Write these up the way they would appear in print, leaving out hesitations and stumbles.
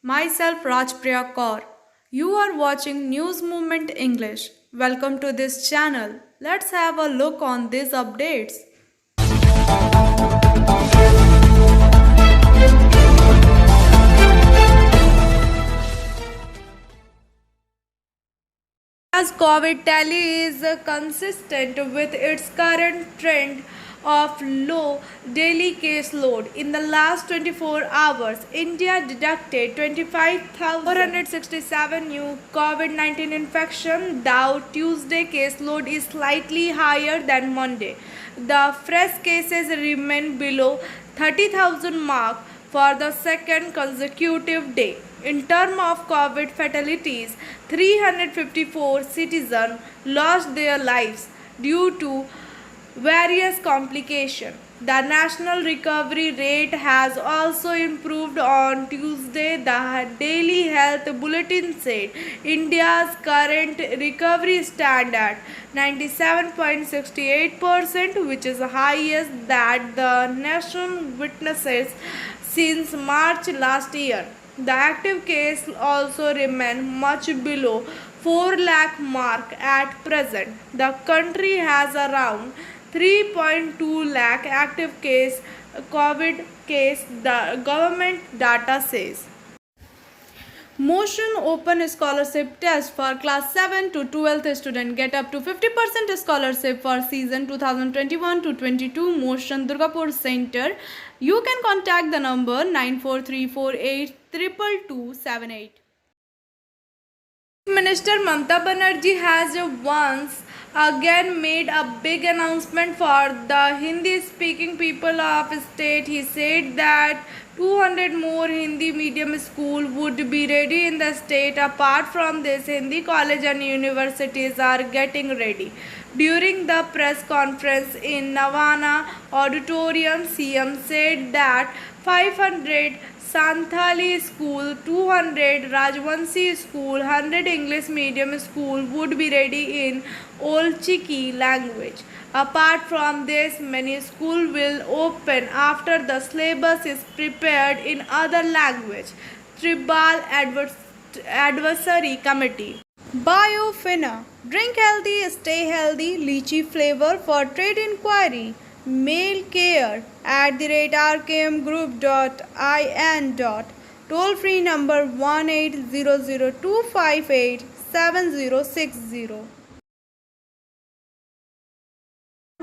Myself Rajpriya Kaur. You are watching News Movement English. Welcome to this channel. Let's have a look on these updates. As COVID tally is consistent with its current trend of low daily case load. In the last 24 hours, India deducted 25,467 new COVID-19 infection. Dow Tuesday case load is slightly higher than Monday. The fresh cases remain below 30,000 mark for the second consecutive day. In terms of COVID fatalities, 354 citizens lost their lives due to various complications. The national recovery rate has also improved on Tuesday. The Daily Health Bulletin said India's current recovery stands at 97.68%, which is the highest that the nation witnesses since March last year. The active case also remain much below 4 lakh mark at present. The country has around 3.2 lakh active COVID case, the government data says. Motion Open Scholarship Test for Class 7 to 12th student get up to 50% scholarship for season 2021 to 22. Motion Durgapur Center. You can contact the number 943482278. Minister Mamata Banerjee has once again made a big announcement for the Hindi-speaking people of state. He said that 200 more Hindi medium schools would be ready in the state. Apart from this, Hindi college and universities are getting ready. During the press conference in Navana Auditorium, CM said that 500 Santhali school, 200 Rajwanshi school, 100 English medium school would be ready in Old Chiki language. Apart from this, many schools will open after the syllabus is prepared in other language. Tribal Advisory Committee. Biofina. Drink healthy, stay healthy. Lychee flavor for trade inquiry. Mail care @rkmgroup.in. Toll free number 1800-258-7060.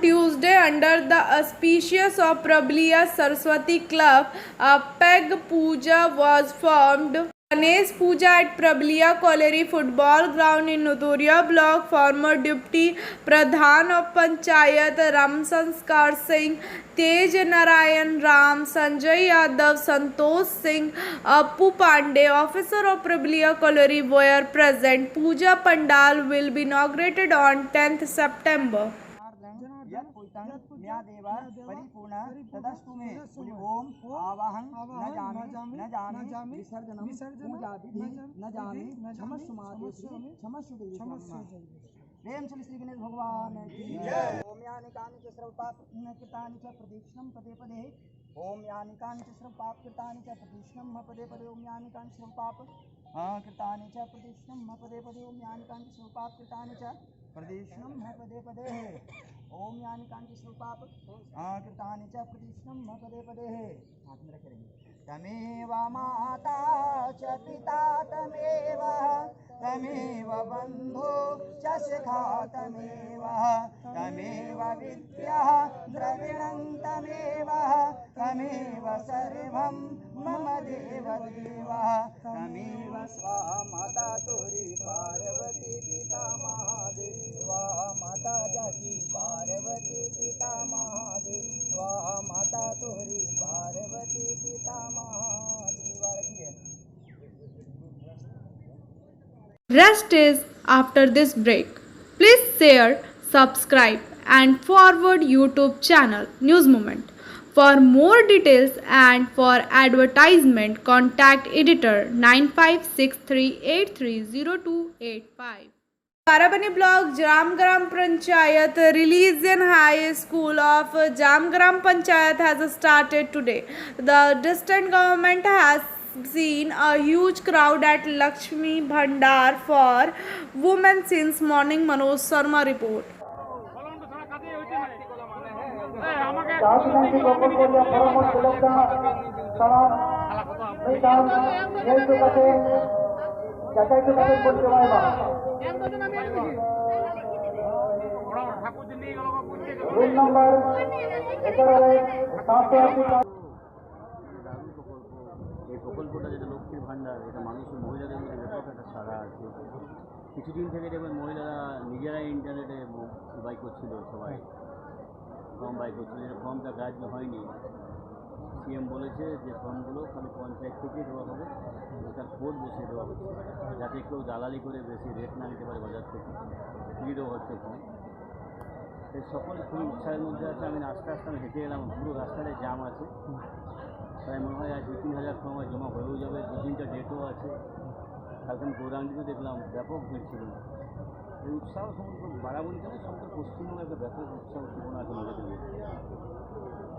Tuesday, under the auspices of Prabaliya Saraswati Club, a peg puja was formed. Ganesh Puja at Prabaliya Colliery Football Ground in Nuturia Block. Former Deputy Pradhan of Panchayat Ram Sanskar Singh, Tej Narayan Ram, Sanjay Yadav, Santosh Singh, Appu Pandey, officer of Prabaliya Colliery were present. Puja Pandal will be inaugurated on 10th September. म्यादेव परिपूर्ण तदस्तु मे ओम आवाहं न जामि विसर्जनं पूजा विधि न जामि क्षमस्व मादेशि क्षमस्व प्रेम से श्री गणेश भगवान की जय। ओम यानि कानि च सर्व पाप कृतानि च प्रदीक्षणं पदे पदे। ओम यानि कानि च सर्व पाप कृतानि च प्रदीक्षणं पदे पदे। ओम यानि कानि सर्व पाप कृतानि च प्रदीक्षणं पदे पदे। ओम यानि कानि सर्व पाप कृतानि च प्रदीक्षणं पदे पदे। ओम यानि कांचि स्वपाप कृतानि च प्रदीक्षणं पदे पदे। हाथ में रखे रहेंगे। तमेव माता च पिता तमेव तमेव बंधु च सखा तमेव तमेव विद्या द्रविणं तमेव तमेव सर्वं मम देव देव तमेव स्वा माता तुरी पार्वती पिता महादेवा माता जाकी पार्वती पिता महादेवा माता तुरी पार्वती पिता महादेवा। रखिए। Rest is after this break. Please share, subscribe and forward YouTube channel News Movement. For more details and for advertisement, contact editor 9563830285. Karabani Block Jamgram Panchayat Religion High School of Jamgram Panchayat has started today. The district government has seen a huge crowd at Lakshmi Bhandar for women since morning. Manoj Sharma report. Room number 11 দারুণ প্রকল্প। এই প্রকল্পটা যেটা লক্ষ্মীর ভাণ্ডার, এটা মানুষের মহিলাদের মধ্যে ব্যাপক একটা সাড়া আছে। কিছুদিন থেকে দেখবেন মহিলারা নিজেরাই ইন্টারনেটে বাই করছিল, সবাই ফর্ম বাই করছিল, যেটা ফর্মটা গ্রাহ্য হয়নি। সিএম বলেছে যে ফর্মগুলো খালি পঞ্চায়েত থেকে দেওয়া হবে, তার কোড বসিয়ে দেওয়া হচ্ছে, যাতে কেউ দালালি করে বেশি রেট না নিতে পারে বাজার থেকে। ফ্রি দেওয়া হচ্ছে ফর্ম। এই সকলে খুবই উৎসাহের মধ্যে আছে। আমি আস্তে আস্তে হেঁটে এলাম, পুরো রাস্তাটায় জাম আছে। প্রায় মনে হয় আজ 2-3 হাজার ফর্ম জমা হয়েও যাবে, 2-3টা ডেটও আছে। কালকে আমি গৌরাঙ্গিতে দেখলাম ব্যাপক ভিড় ছিল। এই উৎসাহ সমগ্র বাড়াবলি কেন, সমগ্র পশ্চিমবঙ্গে একটা ব্যাপক উৎসাহ উদ্দীপনা আছে মহিলাদের মধ্যে।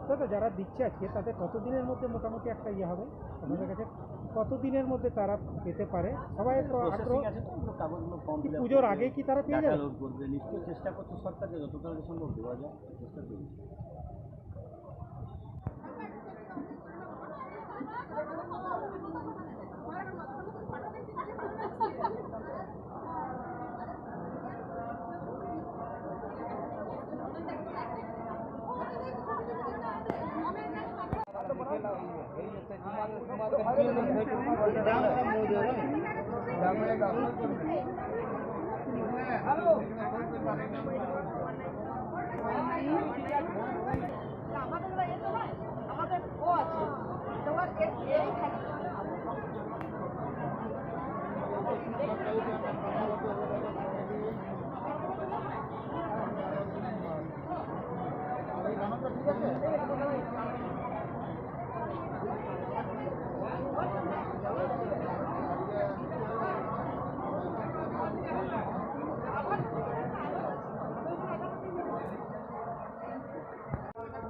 দাদা যারা দিচ্ছে আজকে তাদের কতদিনের মধ্যে মোটামুটি একটা ইয়ে হবে আপনাদের কাছে, কতদিনের মধ্যে তারা পেতে পারে? সবাই তো আগ্রহ প্রসেসিং আছে তো, পুরো কাগজগুলো ফর্ম কি ফিল আপ পুজোর আগে কি তারা পেয়ে ডাটা যাবে? লোড করবে। নিশ্চয়ই চেষ্টা করছে সরকারকে যত তাড়াতাড়ি সম্ভব দেওয়া যায়, চেষ্টা করবে।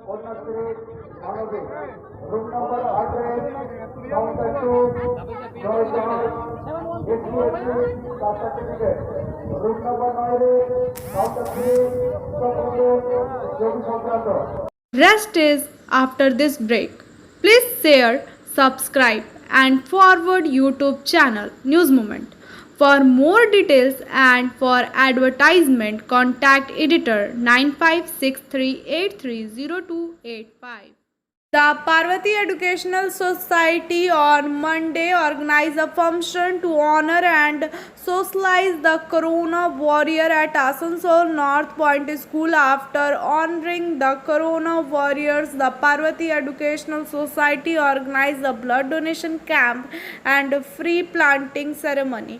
কন্যাশ্রী মানবে room number 8 counter 2 Jai Johar SC caste certificate. Room number 9 counter 3 যোগী সংক্রান্ত। Rest is after this break. Please share, subscribe and forward YouTube channel News Moment. For more details and for advertisement, contact editor 9563830285. The Parvati Educational Society on Monday organized a function to honor and socialize the Corona warrior at Asansol North Point School. After honoring the Corona warriors, the Parvati Educational Society organized a blood donation camp and a free planting ceremony.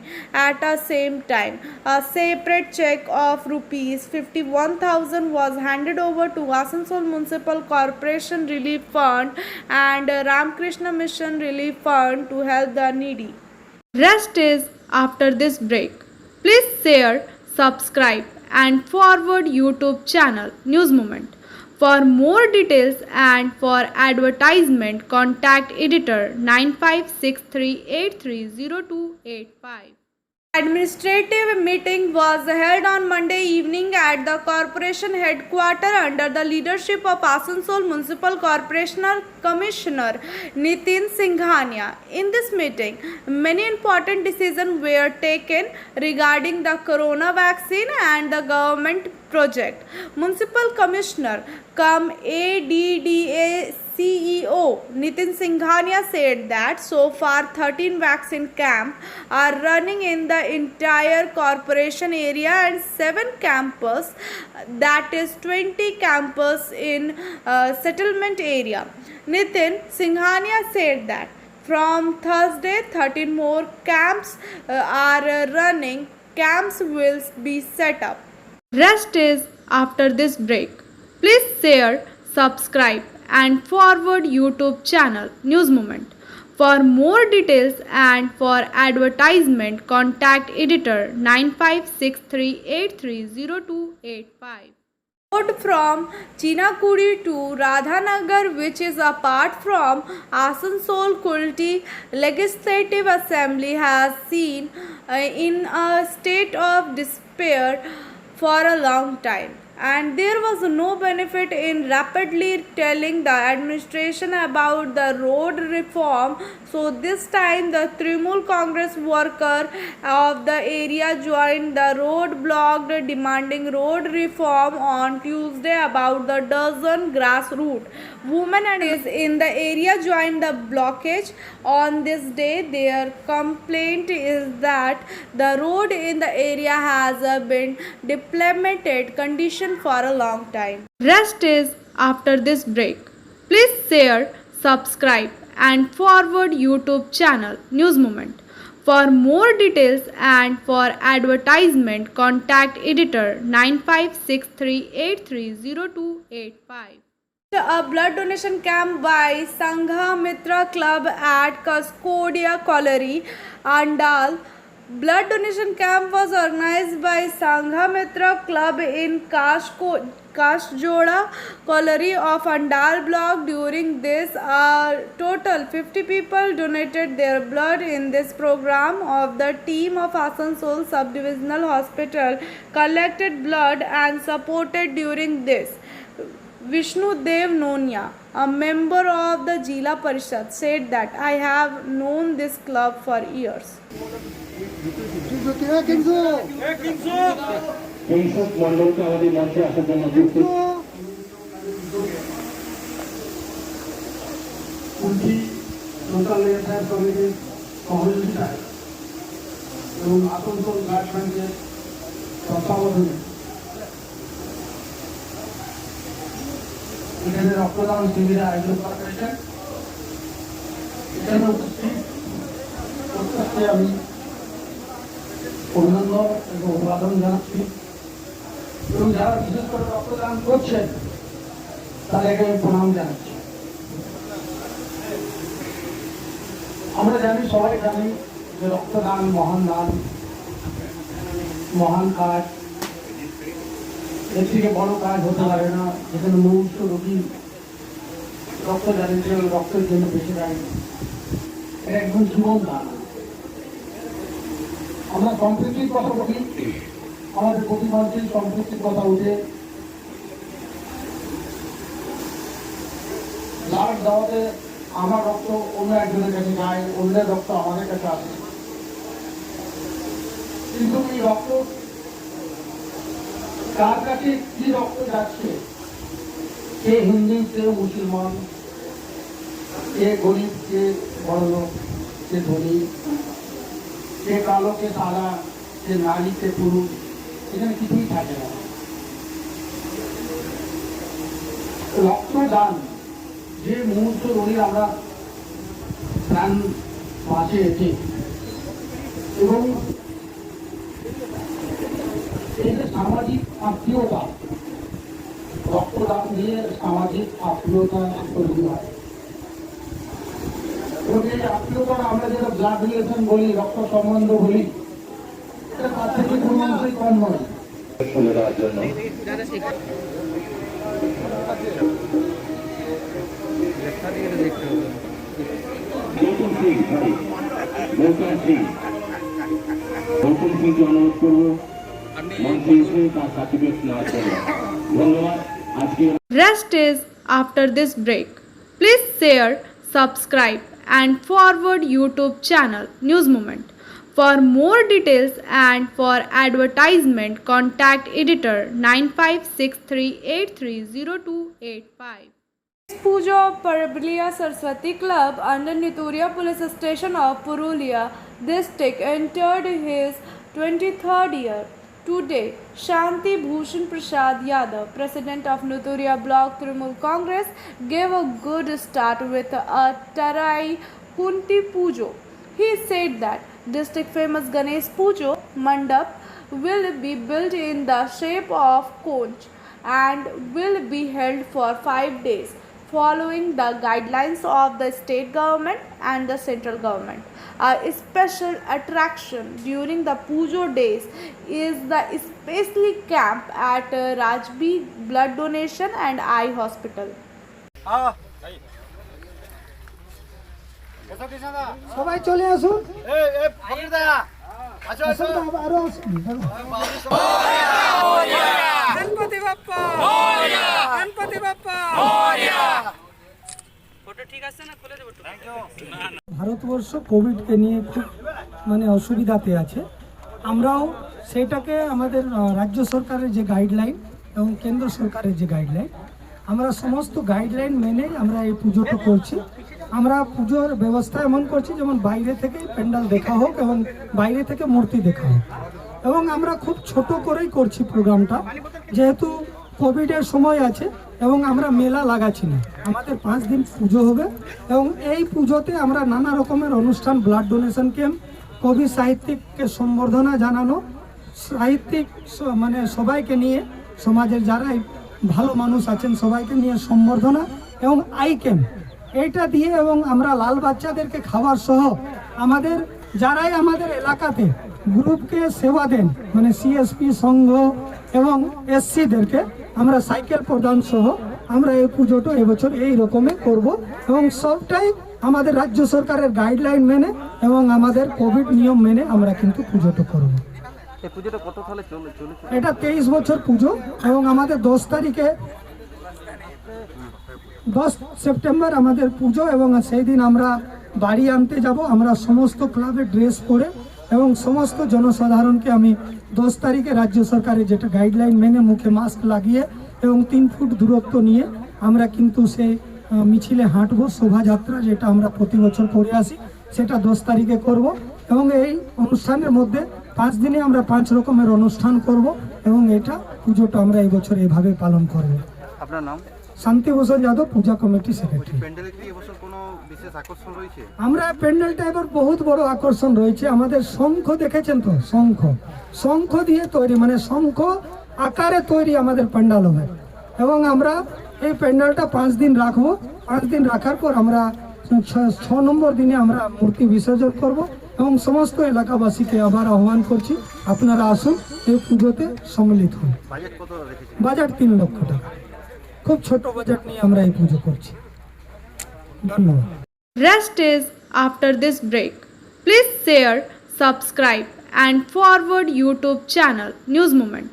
At the same time, a separate check of rupees 51,000 was handed over to Asansol Municipal Corporation Relief Fund and Ramakrishna Mission Relief Fund to help the needy. Rest is after this break. Please share, subscribe and forward YouTube channel News Moment. For more details and for advertisement, contact editor 9563830285. Administrative meeting was held on Monday evening at the corporation headquarters under the leadership of Asansol Municipal Corporation Commissioner Nitin Singhania. In this meeting, many important decisions were taken regarding the corona vaccine and the government project. Municipal Commissioner cum ADDA CEO Nitin Singhania said that so far 13 vaccine camps are running in the entire corporation area and 7 campus, that is 20 campus in settlement area. Nitin Singhania said that from Thursday 13 more camps are running. Camps will be set up. Rest is after this break. Please share, subscribe and forward YouTube channel News Moment. For more details and for advertisement, contact editor 9563830285. Road from Chinakudi to Radhanagar, which is apart from Asansol Kulti Legislative Assembly, has seen in a state of despair for a long time. And there was no benefit in rapidly telling the administration about the road reform. So this time the Trinamool Congress worker of the area joined the road block demanding road reform on Tuesday. About the dozen grassroots women and is in the area joined the blockage on this day. Their complaint is that the road in the area has been depleted condition for a long time. Rest is after this break. Please share, subscribe and forward YouTube channel News Moment. For more details and for advertisement, contact editor 9563830285. A blood donation camp by Sangha Mitra Club at Kaskodia Colliery, Andal. Blood donation camp was organized by Sangha Mitra Club in Kasjoda Colliery of Andal block. During this, a total 50 people donated their blood in this program. Of the team of Asansol Subdivisional Hospital collected blood and supported during this. Vishnu Dev Nonia, a member of the Jila Parishad, said that I have known this club for years. মন্ডলকে আমাদের মঞ্চে আসার জন্য local welfare কমিটির সহযোগিতায় এবং Asansol blood ব্যাংকের তত্ত্বাবধানে এখানে রক্তদান শিবিরের আয়োজন করা হয়েছে। এখানে উপস্থিত প্রত্যেককে আমি অভিনন্দন এবং অভিবাদন জানাচ্ছি এবং যারা বিশেষ করে রক্তদান করছেন তাদেরকে আমি প্রণাম জানাচ্ছি। আমরা জানি, সবাই জানি যে রক্তদান মহান দান, মহান কাজ। এর থেকে বড় কাজ হতে পারে না যেখানে মুহূর্ত রোগী রক্ত জানিয়ে রক্তের জন্য বেঁচে যায়। এটা একদম জীবন দান। আমরা সম্প্রীতির কথা বলি, আমাদের প্রতিমন্ত্রীর সম্প্রীতির কথা উঠে ব্লাড দেওয়াতে আমার রক্ত অন্য একজনের কাছে যায়, অন্যের রক্ত আমাদের কাছে আসে। কিন্তু এই রক্ত কার কাছে কি রক্ত যাচ্ছে, কে হিন্দু, কে মুসলমান, কে গরিব, কে বড়লোক, কে ধনী, কে কালো, কে সাদা, কে নারী, কে পুরুষ, এখানে কিছুই থাকে না। রক্তদান যে মুহূর্ত রোগীর আমরা প্রাণ বাঁচিয়েছি এবং এই যে সামাজিক আত্মীয়তা, রক্তদান দিয়ে সামাজিক আত্মীয়তা তৈরি হয় এবং এই আত্মীয়তা আমরা যেটা ব্লাড রিলেশন বলি, রক্ত সম্বন্ধ বলি, এটা তার থেকে কোনো অংশই কম নয়। শুনে দেওয়ার জন্য গৌতম সিংকে অনুরোধ করবো মঞ্চে এসে তার সার্টিফিকেট নেওয়ার জন্য। ধন্যবাদ। আজকে Rest is after this break. Please share, subscribe and forward YouTube channel News Moment. For more details and for advertisement, contact editor 9563830285. Puja of Parablia Saraswati Club under Nituria Police Station of Purulia district entered his 23rd year. Today, Shanti Bhushan Prasad Yadav, President of Nituria Block Trinamool Congress, gave a good start with a Tarai Kunti Pujo. He said that district famous Ganesh Pujo Mandap will be built in the shape of conch and will be held for 5 days, following the guidelines of the state government and the central government. A special attraction during the Pujo days is the special camp at Rajbi Blood Donation and Eye Hospital. সবাই চলে আসুন আসুন, আরো আসুন। গণপতি বাপ্পা গণপতি বাপ্পা ভারতবর্ষ কোভিডকে নিয়ে খুব অসুবিধাতে আছে। আমরাও সেটাকে আমাদের রাজ্য সরকারের যে গাইডলাইন এবং কেন্দ্র সরকারের যে গাইডলাইন, আমরা সমস্ত গাইডলাইন মেনে আমরা এই পুজোটা করছি। আমরা পুজোর ব্যবস্থা এমন করছি যেমন বাইরে থেকে প্যান্ডেল দেখা হোক এবং বাইরে থেকে মূর্তি দেখা হোক, এবং আমরা খুব ছোট করেই করছি প্রোগ্রামটা, যেহেতু কোভিডের সময় আছে এবং আমরা মেলা লাগাচ্ছি না। আমাদের 5 দিন পুজো হবে এবং এই পুজোতে আমরা নানা রকমের অনুষ্ঠান, ব্লাড ডোনেশন ক্যাম্প, কবি সাহিত্যিককে সম্বর্ধনা জানানো, সাহিত্যিক সবাইকে নিয়ে, সমাজের যারাই ভালো মানুষ আছেন সবাইকে নিয়ে সম্বর্ধনা এবং আই ক্যাম্প এইটা দিয়ে, এবং আমরা লাল বাচ্চাদেরকে খাবার সহ আমাদের যারাই আমাদের এলাকাতে গ্রুপকে সেবা দেন, সিএসপি সংঘ এবং এসসিদেরকে আমরা সাইকেল প্রদান সহ আমরা এই পুজোটা এবছর এই রকমে করব, এবং সবটাই আমাদের রাজ্য সরকারের গাইডলাইন মেনে এবং আমাদের কোভিড নিয়ম মেনে আমরা কিন্তু পুজোটা করব। এটা 23 বছর পুজো, এবং আমাদের 10 সেপ্টেম্বর আমাদের পুজো, এবং সেই দিন আমরা বাড়ি আনতে যাব। আমরা সমস্ত ক্লাবের ড্রেস পরে এবং সমস্ত জনসাধারণকে আমি 10 তারিখে রাজ্য সরকারের যেটা গাইডলাইন মেনে মুখে মাস্ক লাগিয়ে এবং 3 ফুট দূরত্ব নিয়ে আমরা কিন্তু সেই মিছিলে হাঁটবো, শোভাযাত্রা যেটা আমরা প্রতি বছর করে আসি সেটা 10 তারিখে করব। এবং এই অনুষ্ঠানের মধ্যে 5 দিনে আমরা 5 রকমের অনুষ্ঠান করব, এবং এটা পুজোটা আমরা এই বছর এইভাবে পালন করব। আপনার নাম? শান্তিভূষণ যাদব, পূজা কমিটি সেক্রেটারি। প্যান্ডেলে কি এবছর কোনো বিশেষ আকর্ষণ রয়েছে? আমরা প্যান্ডেলটা এবার বহুত বড় আকর্ষণ রয়েছে। আমাদের শঙ্খ দেখেছেন তো, শঙ্খ দিয়ে তৈরি, শঙ্খ আকারে তৈরি আমাদের প্যান্ডেল হবে, এবং আমরা এই প্যান্ডেলটা 5 দিন রাখবো। 5 দিন রাখার পর আমরা 6 নম্বর দিনে আমরা মূর্তি বিসর্জন করব, এবং সমস্ত এলাকাবাসীকে আবার আহ্বান করছি আপনারা আসুন এই পুজোতে সম্মিলিত হন। বাজেট কত রেখেছেন? বাজেট 3 লক্ষ টাকা, খুব ছোট বাজেট নিয়ে আমরা এই পুজো করছি। ধন্যবাদ। Rest is after this break. Please share, subscribe and forward YouTube channel News Moment.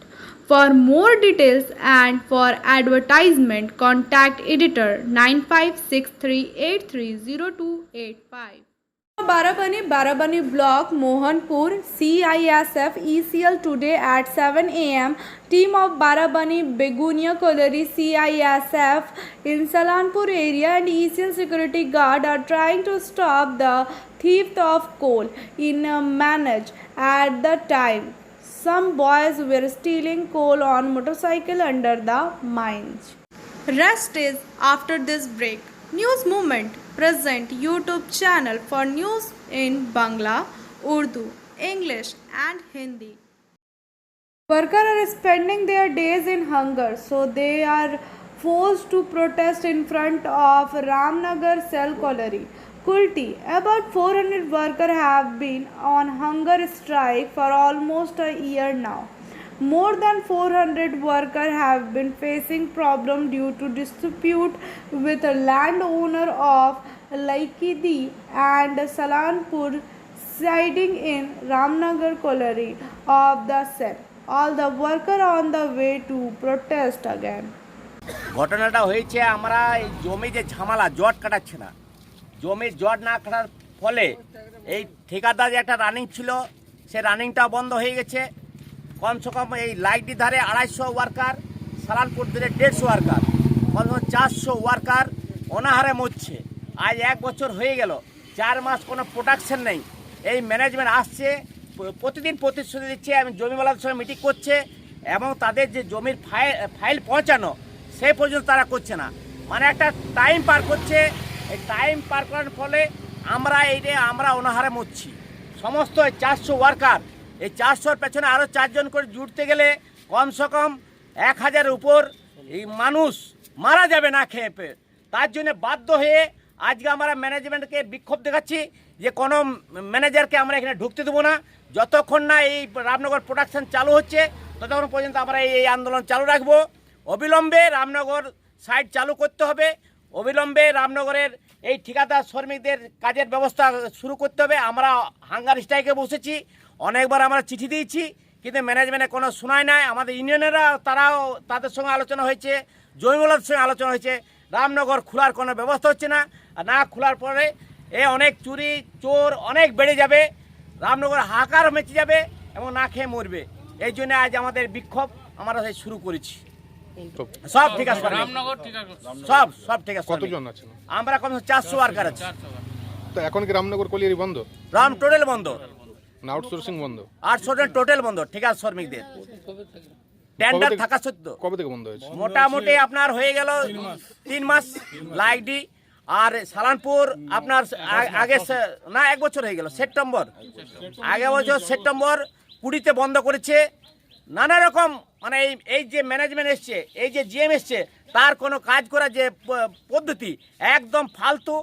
For more details and for advertisement, contact editor 9563830285. Barabani block Mohanpur CISF ECL today at 7 am. Team of Barabani Begunia Colliery CISF in Salanpur area and Asian Security Guard are trying to stop the theft of coal in Manaj. At the time, some boys were stealing coal on motorcycle under the mines. Rest is after this break. News Moment present YouTube channel for news in Bangla, Urdu, English and Hindi. Workers are spending their days in hunger, so they are forced to protest in front of Ramnagar Cell Colliery, Kulti. About 400 workers have been on hunger strike for almost a year now. More than 400 workers have been facing problem due to dispute with a landowner of Laikidi and Salanpur siding in Ramnagar Colliery of the cell. All the workers on the way to protest again. ঘটনাটা হয়েছে, আমরা এই জমি যে ঝামেলা, জট কাটাচ্ছে না, জমির জট না কাটার ফলে এই ঠিকাদার যে একটা রানিং ছিল সে রানিংটা বন্ধ হয়ে গেছে। কমসে কম এই লাইটটি ধারে 250 ওয়ার্কার, সালানপুর ধারে 150 ওয়ার্কার, কমসে 400 ওয়ার্কার অনাহারে মরছে। আজ 1 বছর হয়ে গেল, 4 মাস কোনো প্রোডাকশন নেই। এই ম্যানেজমেন্ট আসছে, প্রতিদিন প্রতিশ্রুতি দিচ্ছে, এবং জমিওয়ালাদের সঙ্গে মিটিং করছে, এবং তাদের যে জমির ফাইল পৌঁছানো সেই পর্যন্ত তারা করছে না। একটা টাইম পার করছে। এই টাইম পার করার ফলে আমরা অনাহারে মরছি। সমস্ত 400 ওয়ার্কার, এই 400-র পেছনে আরও 4 জন করে জুটতে গেলে কমসে কম 1000-এর উপর এই মানুষ মারা যাবে না খেয়ে পেয়ে। তার জন্য বাধ্য হয়ে আজকে আমরা ম্যানেজমেন্টকে বিক্ষোভ দেখাচ্ছি যে কোনো ম্যানেজারকে আমরা এখানে ঢুকতে দেবো না। যতক্ষণ না এই রামনগর প্রোডাকশন চালু হচ্ছে ততক্ষণ পর্যন্ত আমরা এই আন্দোলন চালু রাখবো। অবিলম্বে রামনগর সাইট চালু করতে হবে, অবিলম্বে রামনগরের এই ঠিকাদার শ্রমিকদের কাজের ব্যবস্থা শুরু করতে হবে। আমরা হাঙ্গার স্ট্রাইকে বসেছি, অনেকবার আমরা চিঠি দিয়েছি, কিন্তু ম্যানেজমেন্টে কোনো শোনায় নাই। আমাদের ইউনিয়নেরা তারাও তাদের সঙ্গে আলোচনা হয়েছে, জমিওয়ালাদের সঙ্গে আলোচনা হয়েছে, রামনগর খোলার কোনো ব্যবস্থা হচ্ছে না। আর না খোলার পরে অনেক চুরি চোর অনেক বেড়ে যাবে, রামনগর হাহাকার মেচে যাবে এবং না খেয়ে মরবে। এই জন্য আজ আমাদের বিক্ষোভ আমরা শুরু করেছি। সব ঠিক আছে, সব ঠিক আছে। কতজন আছেন? আমরা কম 400 ওয়ার্কার আছি। তো এখন কি রামনগর কলিয়ারি বন্ধ? রাম টোটাল বন্ধ, না আউটসোর্সিং বন্ধ? 800 জন টোটাল বন্ধ ঠিকাদার শ্রমিকদের। টেন্ডার থাকা সত্ত্বেও কবে থেকে বন্ধ হয়েছে? মোটামুটি আপনার হয়ে গেল 3 মাস। লাইকডি আর সালানপুর আপনার আগে না 1 বছর হয়ে গেল, সেপ্টেম্বর আগে বছর সেপ্টেম্বর 20-তে বন্ধ করেছে। নানা রকম মানে এই যে ম্যানেজমেন্ট এসছে, এই যে জিএম এসছে, তার কোনো কাজ করার যে পদ্ধতি একদম ফালতু।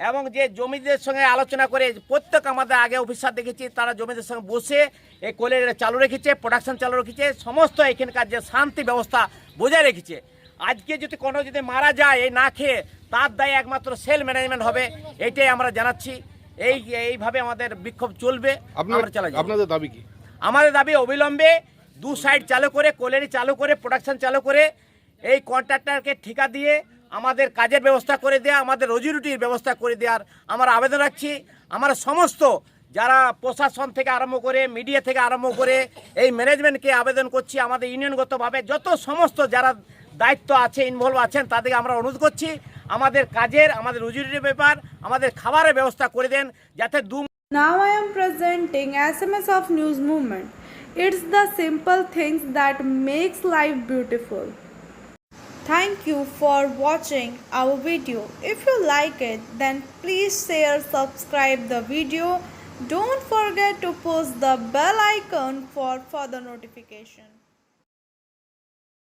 এবং যে জমিদের সঙ্গে আলোচনা করে প্রত্যেক আমাদের আগে অফিসার দেখেছি, তারা জমিদের সঙ্গে বসে এই কলেজটা চালু রেখেছে, প্রোডাকশন চালু রেখেছে, সমস্ত এখানকার যে শান্তি ব্যবস্থা বজায় রেখেছে। আজকে যদি কোনো যদি মারা যায় এই না খেয়ে, তার দায় একমাত্র সেল ম্যানেজমেন্ট হবে, এইটাই আমরা জানাচ্ছি। এইভাবে আমাদের বিক্ষোভ চলবে, আমরা চালাই। আপনাদের দাবি কি? আমাদের দাবি অবিলম্বে 2 সাইড চালু করে, কোলেরি চালু করে, প্রোডাকশন চালু করে এই কন্ট্রাক্টরকে ঠিকা দিয়ে আমাদের কাজের ব্যবস্থা করে দেওয়া, আমাদের রুজি রুটির ব্যবস্থা করে দেওয়ার আমরা আবেদন রাখছি। আমরা সমস্ত যারা প্রশাসন থেকে আরম্ভ করে, মিডিয়া থেকে আরম্ভ করে এই ম্যানেজমেন্টকে আবেদন করছি, আমাদের ইউনিয়নগতভাবে যত সমস্ত যারা দায়িত্ব আছে, ইনভলভ আছেন, তাদেরকে আমরা অনুরোধ করছি আমাদের কাজের, আমাদের রুজি রুটির ব্যাপার, আমাদের খাবারের ব্যবস্থা করে দেন, যাতে Now I am presenting SMS of News Movement. It's the simple things that makes life beautiful. Thank you for watching our video. If you like it, then please share, subscribe the video. Don't forget to push the bell icon for further notification.